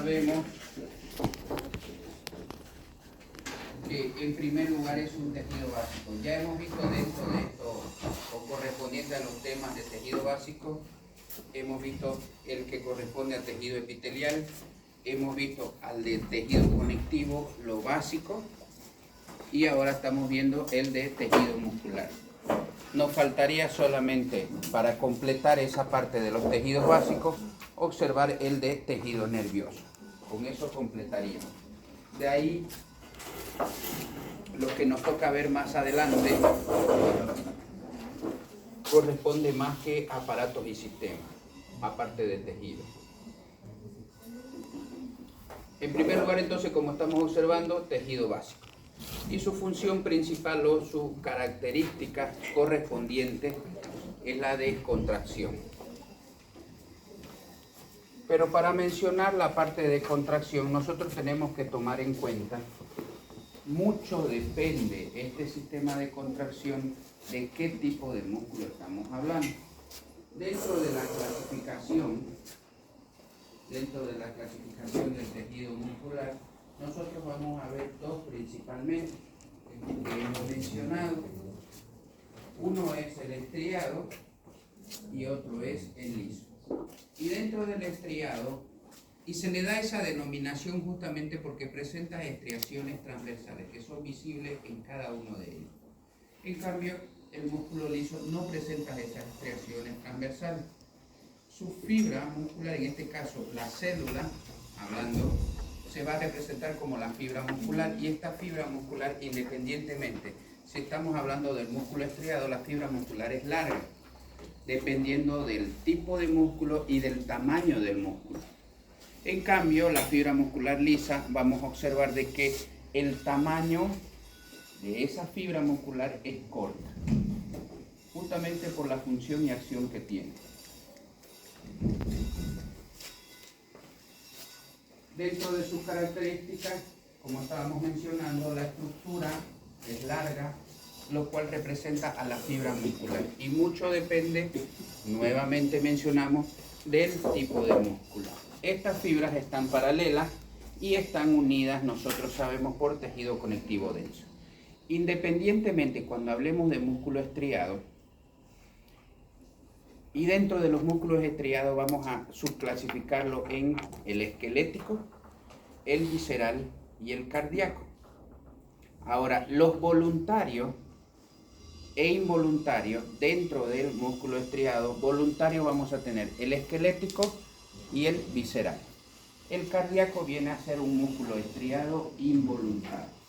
sabemos que en primer lugar es un tejido básico. Ya hemos visto dentro de esto, o correspondiente a los temas de tejido básico, hemos visto el que corresponde al tejido epitelial, hemos visto al de tejido conectivo, lo básico, y ahora estamos viendo el de tejido muscular. Nos faltaría solamente, para completar esa parte de los tejidos básicos, observar el de tejido nervioso. Con eso completaríamos. De ahí, lo que nos toca ver más adelante corresponde más que aparatos y sistemas, aparte de tejido. En primer lugar, entonces, como estamos observando, tejido básico. Y su función principal o su característica correspondiente es la de contracción. Pero para mencionar la parte de contracción, nosotros tenemos que tomar en cuenta, mucho depende este sistema de contracción de qué tipo de músculo estamos hablando. Dentro de la clasificación del tejido muscular, nosotros vamos a ver dos principalmente que hemos mencionado. Uno es el estriado y otro es el liso. Y dentro del estriado, y se le da esa denominación justamente porque presenta estriaciones transversales que son visibles en cada uno de ellos. En cambio, el músculo liso no presenta esas estriaciones transversales. Su fibra muscular, en este caso la célula, hablando, se va a representar como la fibra muscular, y esta fibra muscular, independientemente, si estamos hablando del músculo estriado, la fibra muscular es larga, dependiendo del tipo de músculo y del tamaño del músculo. En cambio, la fibra muscular lisa, vamos a observar de que el tamaño de esa fibra muscular es corta, justamente por la función y acción que tiene. Dentro de sus características, como estábamos mencionando, la estructura es larga, lo cual representa a la fibra muscular. Y mucho depende, nuevamente mencionamos, del tipo de músculo. Estas fibras están paralelas y están unidas, nosotros sabemos, por tejido conectivo denso. Independientemente, cuando hablemos de músculo estriado, y dentro de los músculos estriados vamos a subclasificarlo en el esquelético, el visceral y el cardíaco. Ahora, los voluntarios e involuntarios dentro del músculo estriado, voluntario vamos a tener el esquelético y el visceral. El cardíaco viene a ser un músculo estriado involuntario.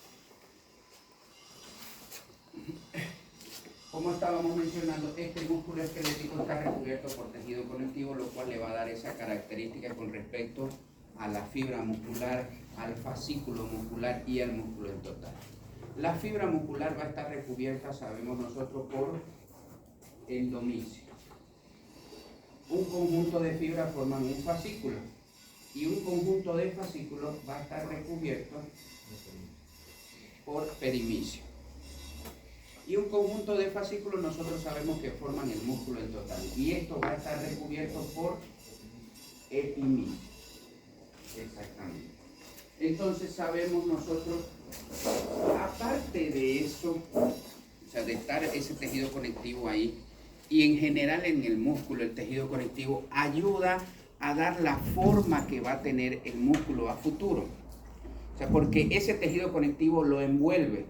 Como estábamos mencionando, este músculo esquelético está recubierto por tejido conectivo, lo cual le va a dar esa característica con respecto a la fibra muscular, al fascículo muscular y al músculo en total. La fibra muscular va a estar recubierta, sabemos nosotros, por endomisio. Un conjunto de fibras forman un fascículo y un conjunto de fascículos va a estar recubierto por perimisio. Y un conjunto de fascículos nosotros sabemos que forman el músculo en total. Y esto va a estar recubierto por epimisio. Exactamente. Entonces sabemos nosotros, aparte de eso, o sea, de estar ese tejido conectivo ahí, y en general en el músculo, el tejido conectivo ayuda a dar la forma que va a tener el músculo a futuro. O sea, porque ese tejido conectivo lo envuelve.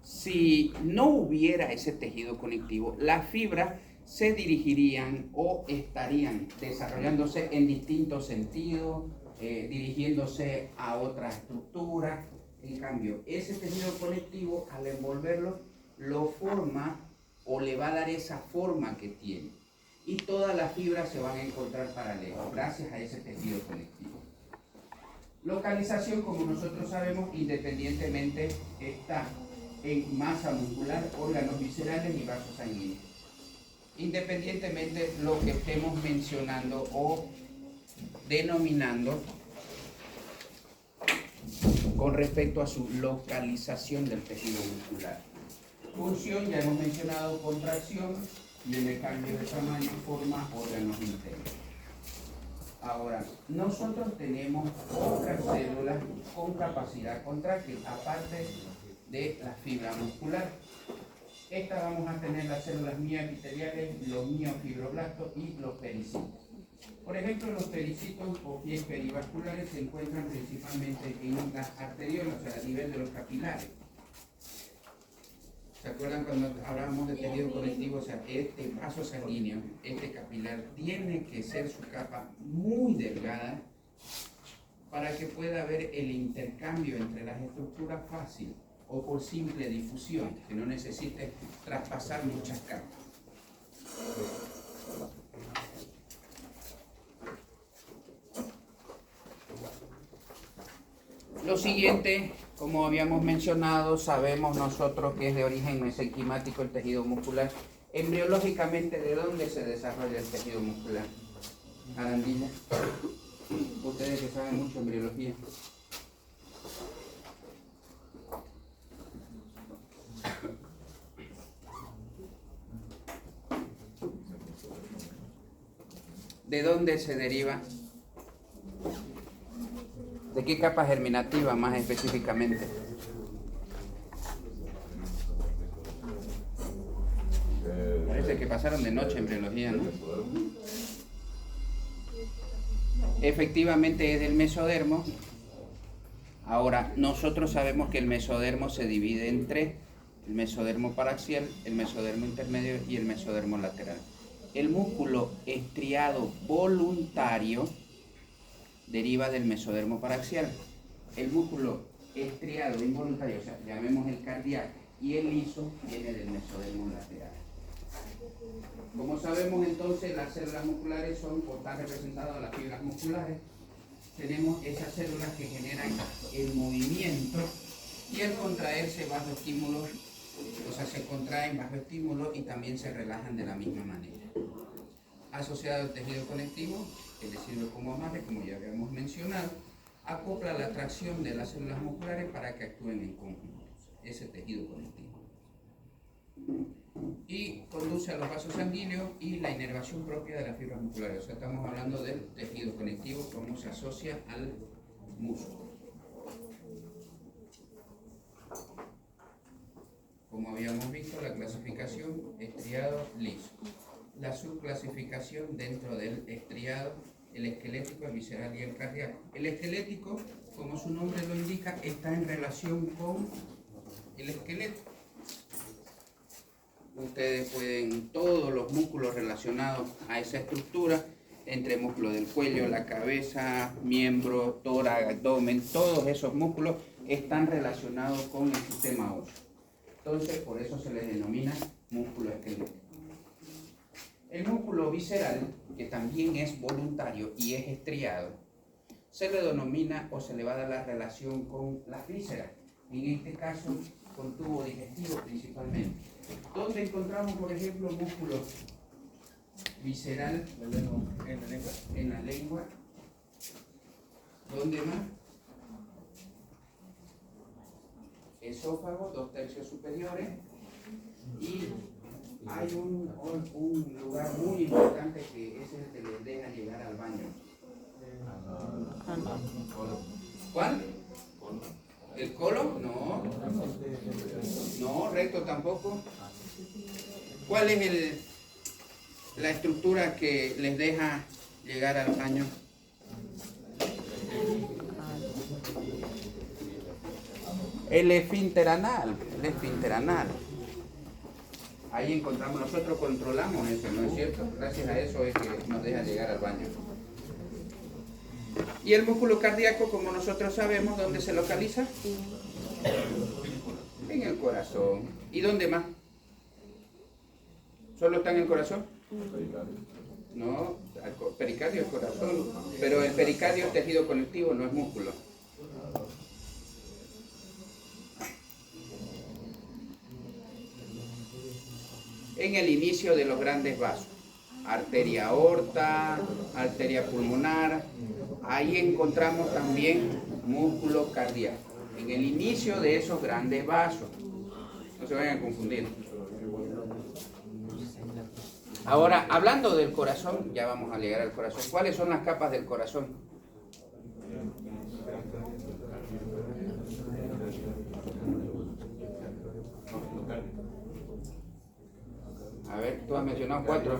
Si no hubiera ese tejido conectivo, las fibras se dirigirían o estarían desarrollándose en distintos sentidos, dirigiéndose a otra estructura. En cambio, ese tejido conectivo, al envolverlo, lo forma o le va a dar esa forma que tiene. Y todas las fibras se van a encontrar paralelas gracias a ese tejido conectivo. Localización, como nosotros sabemos, independientemente está en masa muscular, órganos viscerales y vasos sanguíneos. Independientemente lo que estemos mencionando o denominando con respecto a su localización del tejido muscular. Función, ya hemos mencionado, contracción, y en el cambio de tamaño forma órganos internos. Ahora, nosotros tenemos otras células con capacidad contráctil, aparte de la fibra muscular. Esta vamos a tener las células mioepiteliales, los miofibroblastos y los pericitos. Por ejemplo, los pericitos o pies perivasculares se encuentran principalmente en las arteriolas, o sea, a nivel de los capilares. ¿Se acuerdan cuando hablábamos de tejido conectivo? O sea, este vaso sanguíneo, este capilar, tiene que ser su capa muy delgada para que pueda haber el intercambio entre las estructuras fácil o por simple difusión, que no necesite traspasar muchas capas. Lo siguiente, como habíamos mencionado, sabemos nosotros que es de origen mesenquimático el tejido muscular. Embriológicamente, ¿de dónde se desarrolla el tejido muscular? Arandilla. Ustedes que saben mucho embriología. ¿De dónde se deriva? ¿De qué capa germinativa más específicamente? Parece que pasaron de noche en embriología, ¿no? Efectivamente es del mesodermo. Ahora, nosotros sabemos que el mesodermo se divide en tres: el mesodermo paraxial, el mesodermo intermedio y el mesodermo lateral. El músculo estriado voluntario deriva del mesodermo paraxial. El músculo estriado involuntario, o sea, llamemos el cardíaco, y el liso viene del mesodermo lateral. Como sabemos entonces, las células musculares son, o están representadas las fibras musculares. Tenemos esas células que generan el movimiento y el contraerse bajo estímulos, o sea, se contraen bajo estímulos y también se relajan de la misma manera. Asociado al tejido conectivo, que le sirve como amarre, como ya habíamos mencionado, acopla la tracción de las células musculares para que actúen en conjunto, ese tejido conectivo. Y conduce a los vasos sanguíneos y la inervación propia de las fibras musculares. O sea, estamos hablando del tejido conectivo, cómo se asocia al músculo. Como habíamos visto, la clasificación estriado liso. La subclasificación dentro del estriado, el esquelético, el visceral y el cardíaco. El esquelético, como su nombre lo indica, está en relación con el esqueleto. Ustedes pueden, todos los músculos relacionados a esa estructura, entre músculos del cuello, la cabeza, miembro, tórax, abdomen, todos esos músculos están relacionados con el sistema óseo. Entonces, por eso se les denomina músculo esquelético. El músculo visceral, que también es voluntario y es estriado, se le denomina o se le va a dar la relación con las vísceras, en este caso con tubo digestivo principalmente. ¿Dónde encontramos, por ejemplo, músculo visceral? En la lengua. En la lengua. ¿Dónde más? Esófago, 2/3 superiores. Y hay un lugar muy importante que es el que les deja llegar al baño. ¿Cuál? ¿El colon? No. No, recto tampoco. ¿Cuál es la estructura que les deja llegar al baño? El esfínter anal. El esfínter anal. Ahí encontramos, nosotros controlamos eso, ¿no es cierto? Gracias a eso es que nos deja llegar al baño. Y el músculo cardíaco, como nosotros sabemos, ¿dónde se localiza? En el corazón. ¿Y dónde más? ¿Solo está en el corazón? No, el pericardio es corazón, pero el pericardio es tejido conectivo, no es músculo. En el inicio de los grandes vasos, arteria aorta, arteria pulmonar, ahí encontramos también músculo cardíaco, en el inicio de esos grandes vasos, no se vayan a confundir. Ahora, hablando del corazón, ya vamos a llegar al corazón. ¿Cuáles son las capas del corazón? A ver, tú has mencionado 4.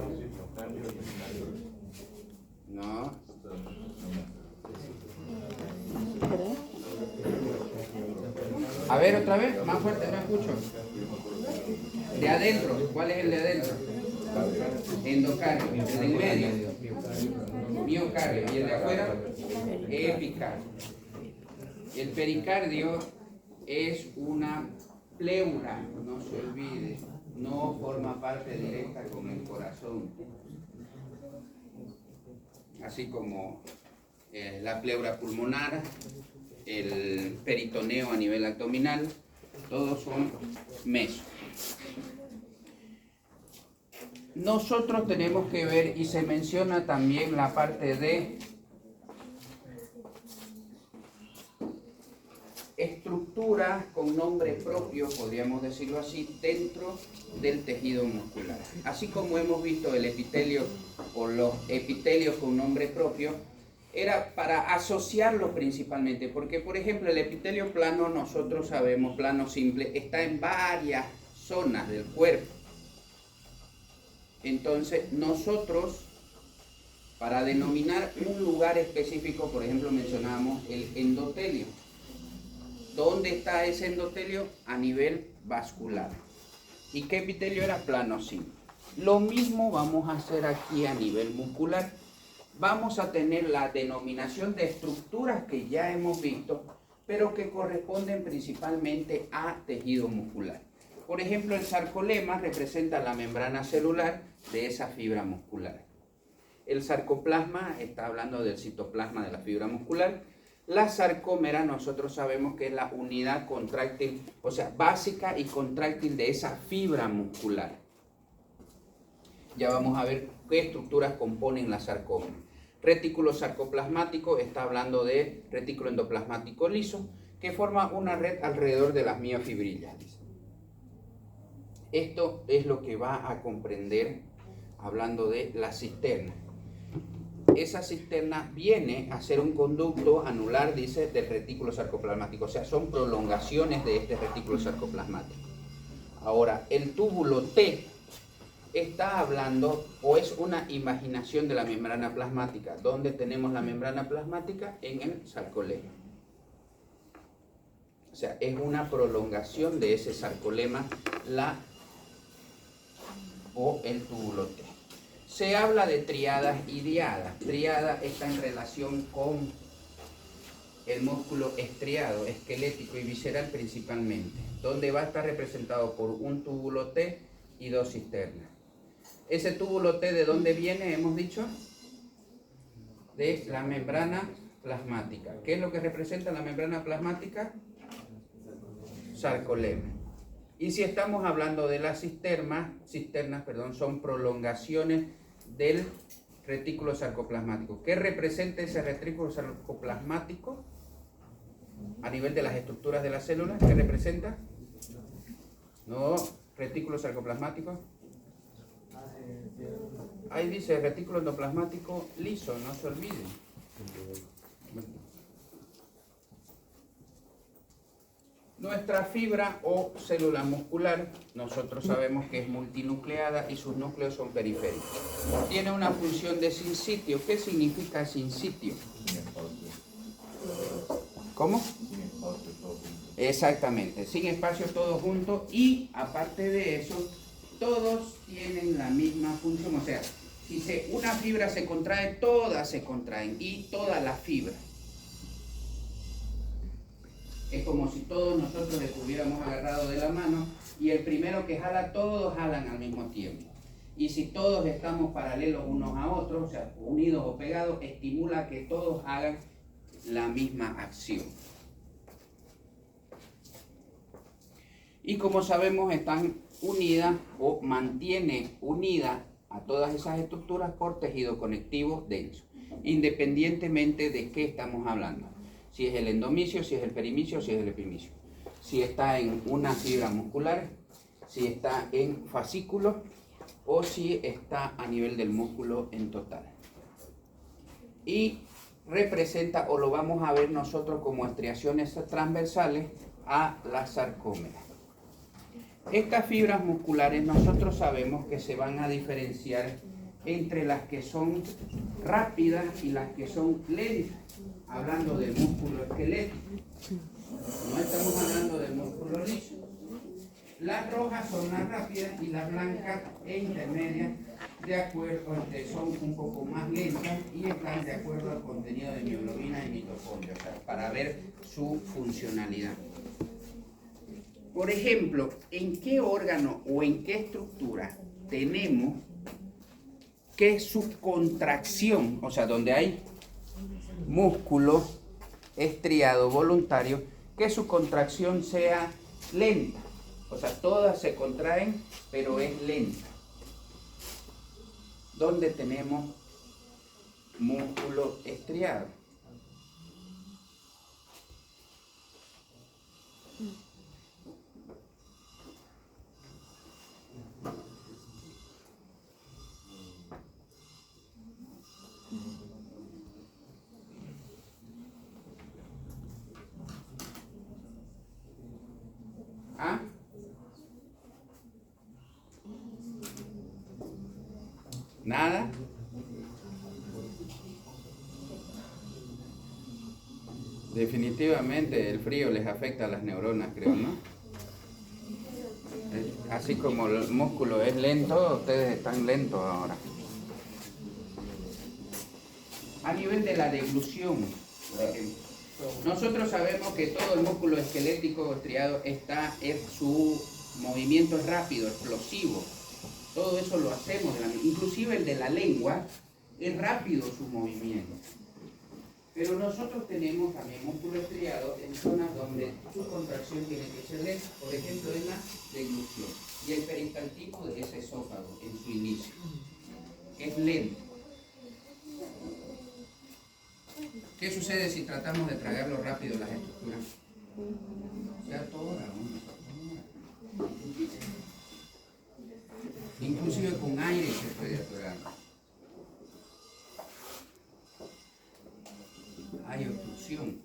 No. A ver, otra vez, más fuerte, no escucho. De adentro, ¿cuál es el de adentro? Endocardio. El de en medio, miocardio. Y el de afuera, epicardio. El pericardio es una pleura, no se olvide, no forma parte directa con el corazón. Así como la pleura pulmonar, el peritoneo a nivel abdominal, todos son mesos. Nosotros tenemos que ver, y se menciona también la parte de estructuras con nombre propio, podríamos decirlo así, dentro del tejido muscular. Así como hemos visto el epitelio o los epitelios con nombre propio, era para asociarlo principalmente, porque por ejemplo el epitelio plano, nosotros sabemos, plano simple, está en varias zonas del cuerpo. Entonces nosotros, para denominar un lugar específico, por ejemplo mencionamos el endotelio. ¿Dónde está ese endotelio? A nivel vascular. ¿Y qué epitelio era? Plano simple. Lo mismo vamos a hacer aquí a nivel muscular. Vamos a tener la denominación de estructuras que ya hemos visto, pero que corresponden principalmente a tejido muscular. Por ejemplo, el sarcolema representa la membrana celular de esa fibra muscular. El sarcoplasma está hablando del citoplasma de la fibra muscular. La sarcómera nosotros sabemos que es la unidad contráctil, o sea, básica y contráctil de esa fibra muscular. Ya vamos a ver qué estructuras componen la sarcómera. Retículo sarcoplasmático está hablando de retículo endoplasmático liso, que forma una red alrededor de las miofibrillas. Esto es lo que va a comprender hablando de la cisterna. Esa cisterna viene a ser un conducto anular, dice, del retículo sarcoplasmático. O sea, son prolongaciones de este retículo sarcoplasmático. Ahora, el túbulo T está hablando, o es una imaginación de la membrana plasmática. ¿Dónde tenemos la membrana plasmática? En el sarcolema. O sea, es una prolongación de ese sarcolema, o el túbulo T. Se habla de triadas y diadas. Triada está en relación con el músculo estriado, esquelético y visceral principalmente, donde va a estar representado por un túbulo T y 2 cisternas. Ese túbulo T, ¿de dónde viene? Hemos dicho de la membrana plasmática. ¿Qué es lo que representa la membrana plasmática? Sarcolema. Y si estamos hablando de las cisternas, son prolongaciones del retículo sarcoplasmático. ¿Qué representa ese retículo sarcoplasmático a nivel de las estructuras de las células? ¿Qué representa? No, retículo sarcoplasmático. Ahí dice retículo endoplasmático liso, no se olviden. Nuestra fibra o célula muscular, nosotros sabemos que es multinucleada y sus núcleos son periféricos. Tiene una función de sinsitio. ¿Qué significa sinsitio? ¿Cómo? Exactamente, sin espacio todos juntos, y aparte de eso, todos tienen la misma función. O sea, si una fibra se contrae, todas se contraen, y todas las fibras. Es como si todos nosotros estuviéramos agarrados de la mano y el primero que jala, todos jalan al mismo tiempo. Y si todos estamos paralelos unos a otros, o sea, unidos o pegados, estimula que todos hagan la misma acción. Y como sabemos, están unidas o mantiene unida a todas esas estructuras por tejido conectivo denso, independientemente de qué estamos hablando. Si es el endomicio, si es el perimicio, si es el epimicio. Si está en una fibra muscular, si está en fascículo o si está a nivel del músculo en total. Y representa, o lo vamos a ver nosotros como estriaciones transversales a la sarcómera. Estas fibras musculares nosotros sabemos que se van a diferenciar entre las que son rápidas y las que son lentas, hablando del músculo esquelético. No estamos hablando del músculo liso. Las rojas son las rápidas y las blancas e intermedias, de acuerdo, son un poco más lentas y están de acuerdo al contenido de mioglobina y mitocondria, o sea, para ver su funcionalidad. Por ejemplo, ¿en qué órgano o en qué estructura tenemos que su contracción, o sea, donde hay músculo estriado voluntario, que su contracción sea lenta? O sea, todas se contraen, pero es lenta. ¿Dónde tenemos músculo estriado? ¿Ah? ¿Nada? Definitivamente el frío les afecta a las neuronas, creo, ¿no? Así como el músculo es lento, ustedes están lentos ahora. A nivel de la deglución, nosotros sabemos que todo el músculo esquelético estriado su movimiento es rápido, explosivo. Todo eso lo hacemos, inclusive el de la lengua, es rápido su movimiento. Pero nosotros tenemos también músculo estriado en zonas donde su contracción tiene que ser lenta, por ejemplo en la deglución. Y el peristaltismo de ese esófago en su inicio es lento. ¿Qué sucede si tratamos de tragarlo rápido las estructuras? Se atora, inclusive con aire se puede atorar. Hay obstrucción.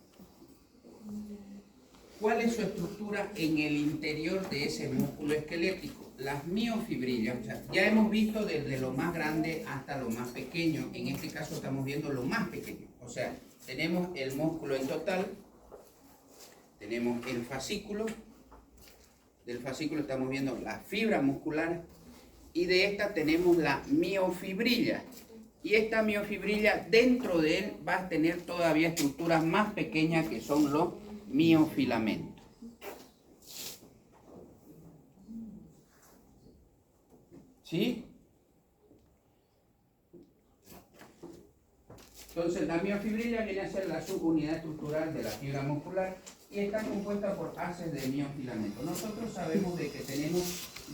¿Cuál es su estructura en el interior de ese músculo esquelético? Las miofibrillas. O sea, ya hemos visto desde lo más grande hasta lo más pequeño. En este caso estamos viendo lo más pequeño. O sea, tenemos el músculo en total, tenemos el fascículo, del fascículo estamos viendo la fibra muscular y de esta tenemos la miofibrilla. Y esta miofibrilla dentro de él va a tener todavía estructuras más pequeñas que son los miofilamentos. ¿Sí? Entonces la miofibrilla viene a ser la subunidad estructural de la fibra muscular y está compuesta por haces de miofilamentos. Nosotros sabemos de que tenemos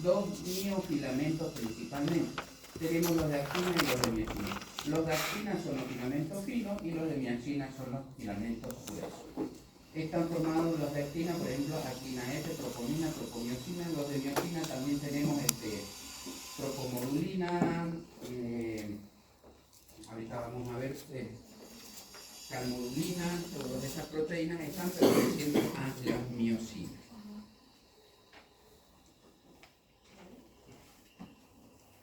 dos miofilamentos principalmente. Tenemos los de actina y los de miacina. Los de actina son los filamentos finos y los de miacina son los filamentos gruesos. Están formados los de actina, por ejemplo, actina F, tropomina, tropomiosina. Los de miacina también tenemos tropomodulina, ahorita vamos a ver, calmodulina, todas esas proteínas están perteneciendo a las miosinas.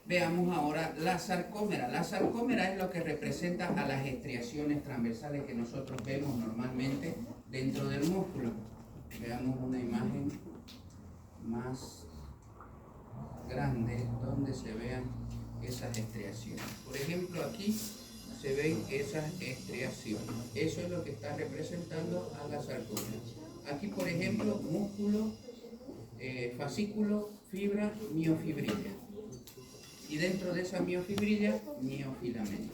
Veamos ahora la sarcómera. La sarcómera es lo que representa a las estriaciones transversales que nosotros vemos normalmente dentro del músculo. Veamos una imagen más grande donde se vean esas estriaciones. Por ejemplo, aquí se ven esas estriaciones. Eso es lo que está representando a la sarcómera. Aquí, por ejemplo, músculo, fascículo, fibra, miofibrilla. Y dentro de esa miofibrilla, miofilamento.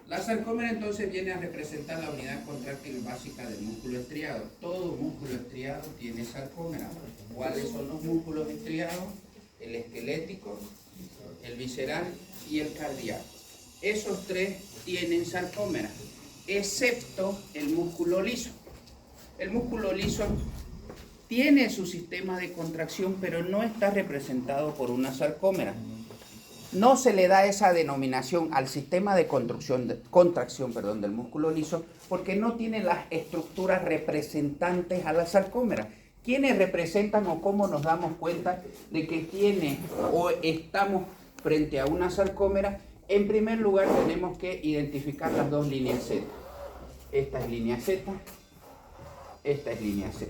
La sarcómera entonces viene a representar la unidad contráctil básica del músculo estriado. Todo músculo estriado tiene sarcómera. ¿Cuáles son los músculos estriados? El esquelético, el visceral y el cardíaco. Esos tres tienen sarcómera, excepto el músculo liso. El músculo liso tiene su sistema de contracción, pero no está representado por una sarcómera. No se le da esa denominación al sistema de contracción del músculo liso porque no tiene las estructuras representantes a la sarcómera. ¿Quiénes representan o cómo nos damos cuenta de que tiene o estamos frente a una sarcómera? En primer lugar tenemos que identificar las dos líneas Z. Esta es línea Z, esta es línea Z.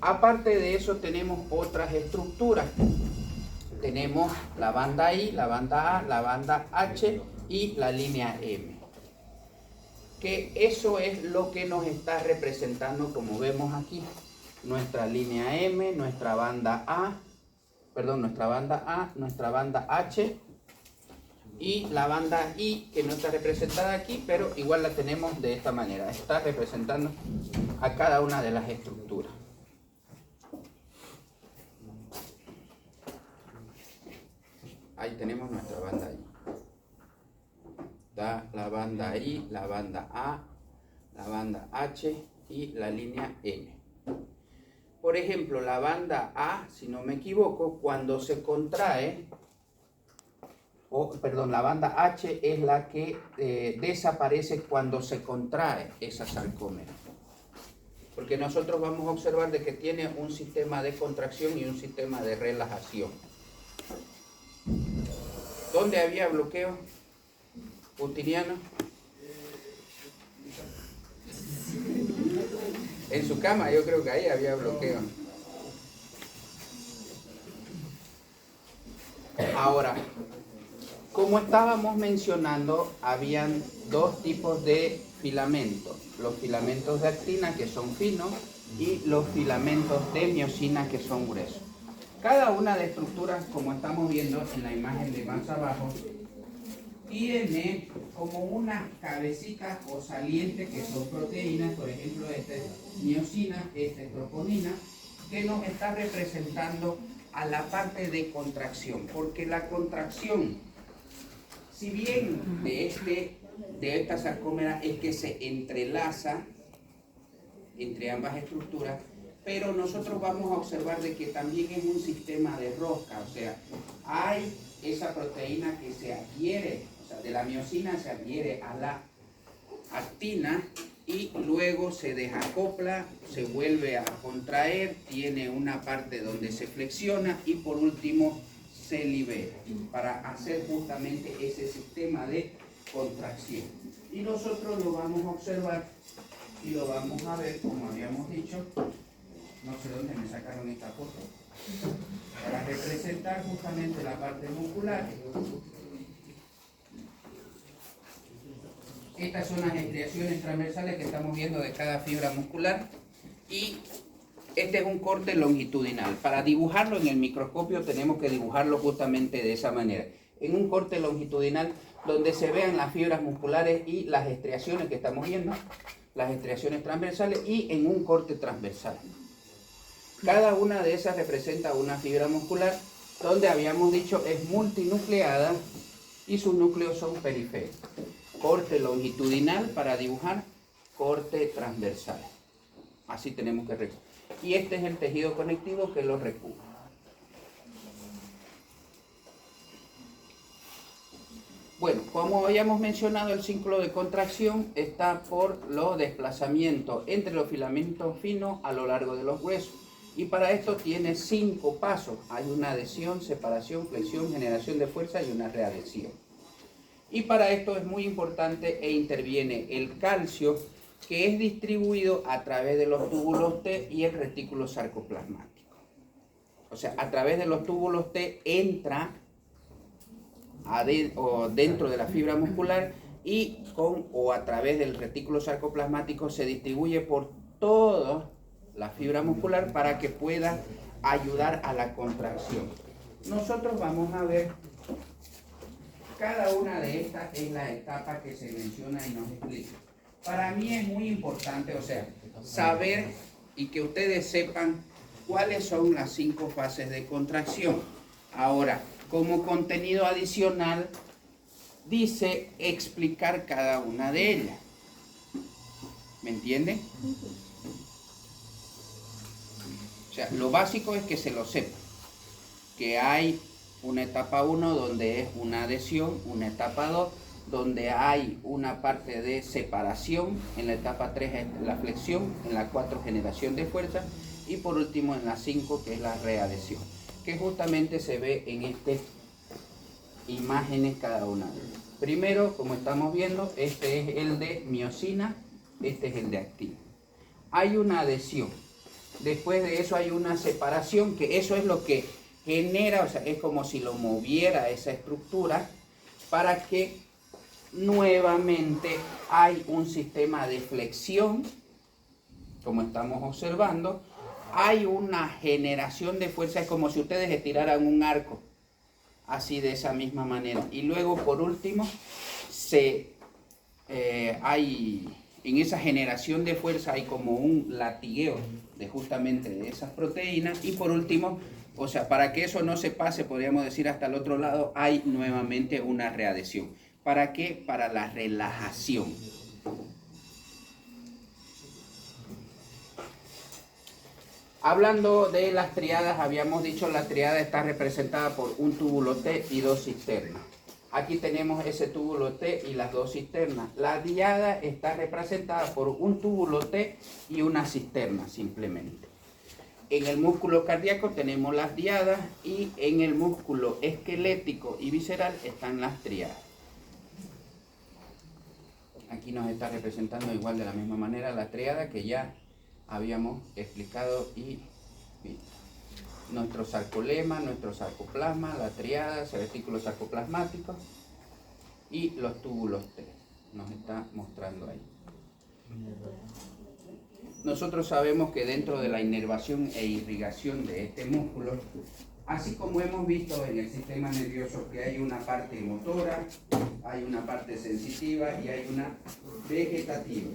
Aparte de eso tenemos otras estructuras. Tenemos la banda I, la banda A, la banda H y la línea M. Que eso es lo que nos está representando, como vemos aquí. Nuestra línea M, nuestra banda A, nuestra banda H y la banda I, que no está representada aquí, pero igual la tenemos de esta manera. Está representando a cada una de las estructuras. Ahí tenemos nuestra banda I. Está la banda I, la banda A, la banda H y la línea M. Por ejemplo, la banda A, si no me equivoco, cuando se contrae, la banda H es la que desaparece cuando se contrae esa sarcómera. Porque nosotros vamos a observar de que tiene un sistema de contracción y un sistema de relajación. ¿Dónde había bloqueo putiniano? En su cama, yo creo que ahí había bloqueo. Ahora, como estábamos mencionando, habían dos tipos de filamentos. Los filamentos de actina, que son finos, y los filamentos de miosina, que son gruesos. Cada una de estructuras, como estamos viendo en la imagen de más abajo, tiene como unas cabecitas o salientes que son proteínas. Por ejemplo, esta es miosina, esta es troponina, que nos está representando a la parte de contracción. Porque la contracción, si bien de esta sarcómera es que se entrelaza entre ambas estructuras, pero nosotros vamos a observar de que también es un sistema de rosca, o sea, hay esa proteína que se adhiere, o sea, de la miosina se adhiere a la actina y luego se desacopla, se vuelve a contraer, tiene una parte donde se flexiona y por último se libera para hacer justamente ese sistema de contracción. Y nosotros lo vamos a observar y lo vamos a ver, como habíamos dicho. No sé dónde me sacaron esta foto, para representar justamente la parte muscular. Estas son las estriaciones transversales que estamos viendo de cada fibra muscular y este es un corte longitudinal. Para dibujarlo en el microscopio tenemos que dibujarlo justamente de esa manera. En un corte longitudinal donde se vean las fibras musculares y las estriaciones que estamos viendo, las estriaciones transversales y en un corte transversal. Cada una de esas representa una fibra muscular donde habíamos dicho es multinucleada y sus núcleos son periféricos. Corte longitudinal para dibujar, corte transversal. Así tenemos que recubrir. Y este es el tejido conectivo que lo recubre. Bueno, como habíamos mencionado, el ciclo de contracción está por los desplazamientos entre los filamentos finos a lo largo de los huesos. Y para esto tiene 5 pasos. Hay una adhesión, separación, flexión, generación de fuerza y una readhesión. Y para esto es muy importante e interviene el calcio, que es distribuido a través de los túbulos T y el retículo sarcoplasmático. O sea, a través de los túbulos T entra dentro de la fibra muscular y a través del retículo sarcoplasmático se distribuye por toda la fibra muscular para que pueda ayudar a la contracción. Nosotros vamos a ver cada una de estas en la etapa que se menciona y nos explica. Para mí es muy importante, o sea, saber y que ustedes sepan cuáles son las 5 fases de contracción. Ahora, como contenido adicional, dice explicar cada una de ellas. ¿Me entienden? O sea, lo básico es que se lo sepa, que hay una etapa 1 donde es una adhesión, una etapa 2 donde hay una parte de separación, en la etapa 3 es la flexión, en la 4 generación de fuerza y por último en la 5 que es la readhesión, que justamente se ve en estas imágenes cada una de ellas. Primero, como estamos viendo, este es el de miosina, este es el de actina. Hay una adhesión, después de eso hay una separación, que eso es lo que genera, o sea, es como si lo moviera esa estructura para que nuevamente hay un sistema de flexión, como estamos observando, hay una generación de fuerza, es como si ustedes estiraran un arco, así de esa misma manera. Y luego, por último, hay, en esa generación de fuerza hay como un latigueo de justamente de esas proteínas. Y por último, o sea, para que eso no se pase, podríamos decir, hasta el otro lado, hay nuevamente una readhesión. ¿Para qué? Para la relajación. Hablando de las triadas, habíamos dicho la triada está representada por un túbulo T y 2 cisternas. Aquí tenemos ese túbulo T y las 2 cisternas. La diada está representada por un túbulo T y una cisterna simplemente. En el músculo cardíaco tenemos las diadas y en el músculo esquelético y visceral están las triadas. Aquí nos está representando igual de la misma manera la triada que ya habíamos explicado y visto. Nuestro sarcolema, nuestro sarcoplasma, la triada, el retículo sarcoplasmático y los túbulos T. Nos está mostrando ahí. Nosotros sabemos que dentro de la inervación e irrigación de este músculo, así como hemos visto en el sistema nervioso que hay una parte motora, hay una parte sensitiva y hay una vegetativa.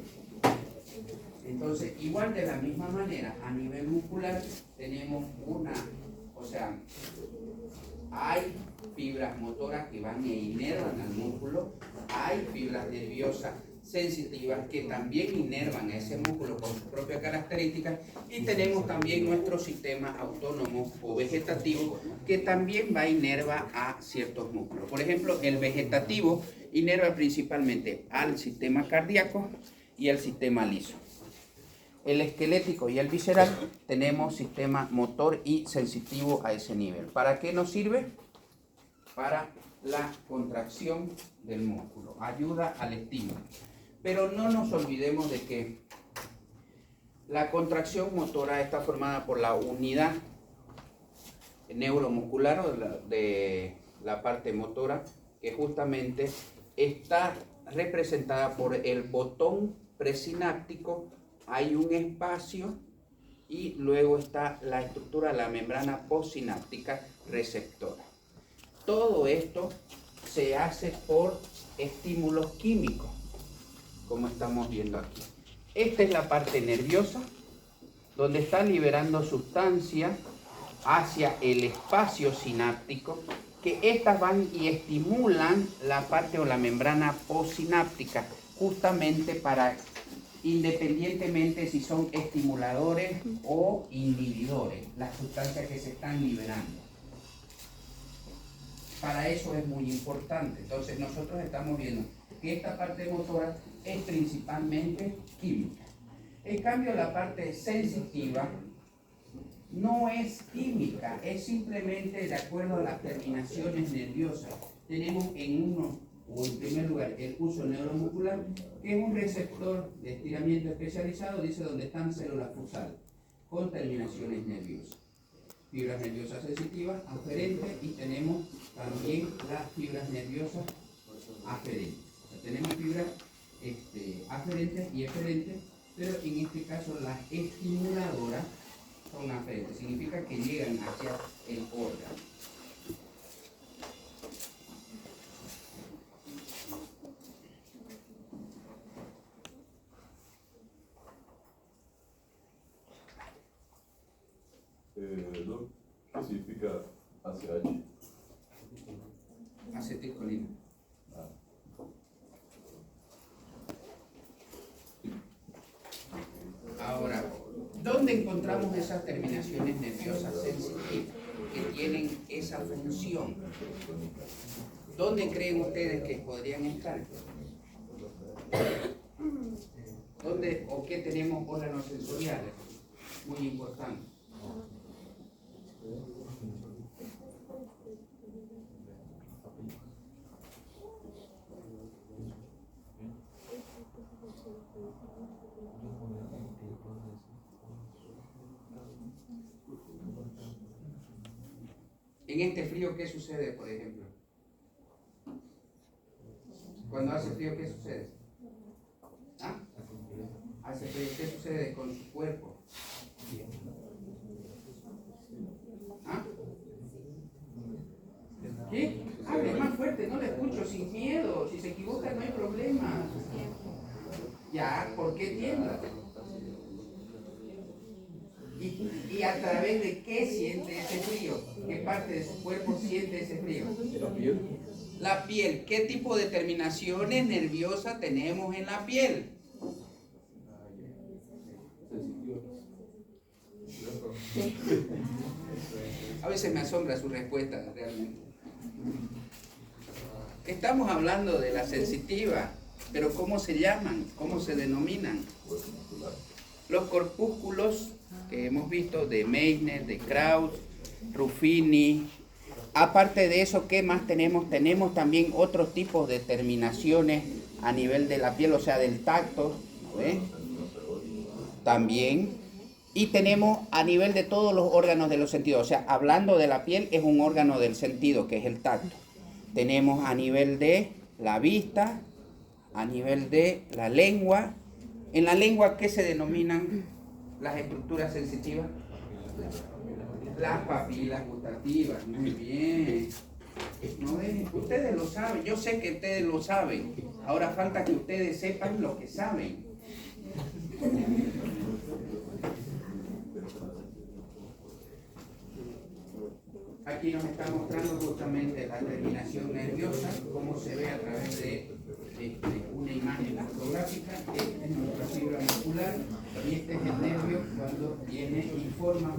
Entonces, igual de la misma manera, a nivel muscular tenemos hay fibras motoras que van e inervan al músculo, hay fibras nerviosas sensitivas que también inervan a ese músculo con sus propias características y tenemos también nuestro sistema autónomo o vegetativo que también va a inerva a ciertos músculos. Por ejemplo, el vegetativo inerva principalmente al sistema cardíaco y al sistema liso. El esquelético y el visceral tenemos sistema motor y sensitivo a ese nivel. ¿Para qué nos sirve? Para la contracción del músculo, ayuda al estímulo. Pero no nos olvidemos de que la contracción motora está formada por la unidad neuromuscular o de la parte motora, que justamente está representada por el botón presináptico. Hay un espacio y luego está la estructura, la membrana postsináptica receptora. Todo esto se hace por estímulos químicos, como estamos viendo aquí. Esta es la parte nerviosa, donde está liberando sustancia hacia el espacio sináptico, que estas van y estimulan la parte o la membrana postsináptica, justamente para, independientemente si son estimuladores o inhibidores, las sustancias que se están liberando. Para eso es muy importante. Entonces nosotros estamos viendo que esta parte motora es principalmente química. En cambio la parte sensitiva no es química, es simplemente de acuerdo a las terminaciones nerviosas. Tenemos en primer lugar el uso neuromuscular, que es un receptor de estiramiento especializado, dice donde están células fusales, con terminaciones nerviosas. Fibras nerviosas sensitivas, aferentes, y tenemos también las fibras nerviosas aferentes. O sea, tenemos fibras aferentes y eferentes, pero en este caso las estimuladoras son aferentes, significa que llegan hacia el órgano. ¿Qué significa ACH? Acetilcolina. Ahora, ¿dónde encontramos encontramos esas terminaciones nerviosas sensitivas que tienen esa función, ¿dónde creen ustedes que podrían estar? ¿Dónde o qué tenemos órganos sensoriales? Muy importante. En este frío, ¿qué sucede, por ejemplo? Cuando hace frío, ¿qué sucede? ¿Ah? Hace frío, ¿qué sucede con su cuerpo? ¿Ah? ¿Qué? Hable más fuerte, no le escucho, sin miedo. Si se equivoca no hay problema. Ya, ¿por qué tiembla? ¿Y a través de qué siente ese frío? ¿Qué parte de su cuerpo siente ese frío? La piel. La piel. ¿Qué tipo de terminaciones nerviosas tenemos en la piel? A veces me asombra su respuesta realmente. Estamos hablando de la sensitiva, pero ¿cómo se llaman? ¿Cómo se denominan? Los corpúsculos que hemos visto de Meissner, de Krauss, Ruffini. Aparte de eso, ¿qué más tenemos? Tenemos también otros tipos de terminaciones a nivel de la piel, o sea, del tacto, ¿ves? También. Y tenemos a nivel de todos los órganos de los sentidos, o sea, hablando de la piel, es un órgano del sentido, que es el tacto. Tenemos a nivel de la vista, a nivel de la lengua. En la lengua, ¿qué se denominan las estructuras sensitivas? Las papilas gustativas. Muy bien. ¿No ven? Ustedes lo saben, yo sé que ustedes lo saben. Ahora falta que ustedes sepan lo que saben. Aquí nos está mostrando justamente la terminación nerviosa, cómo se ve a través de una imagen fotográfica. Esta es nuestra fibra muscular y este es el nervio cuando viene y forma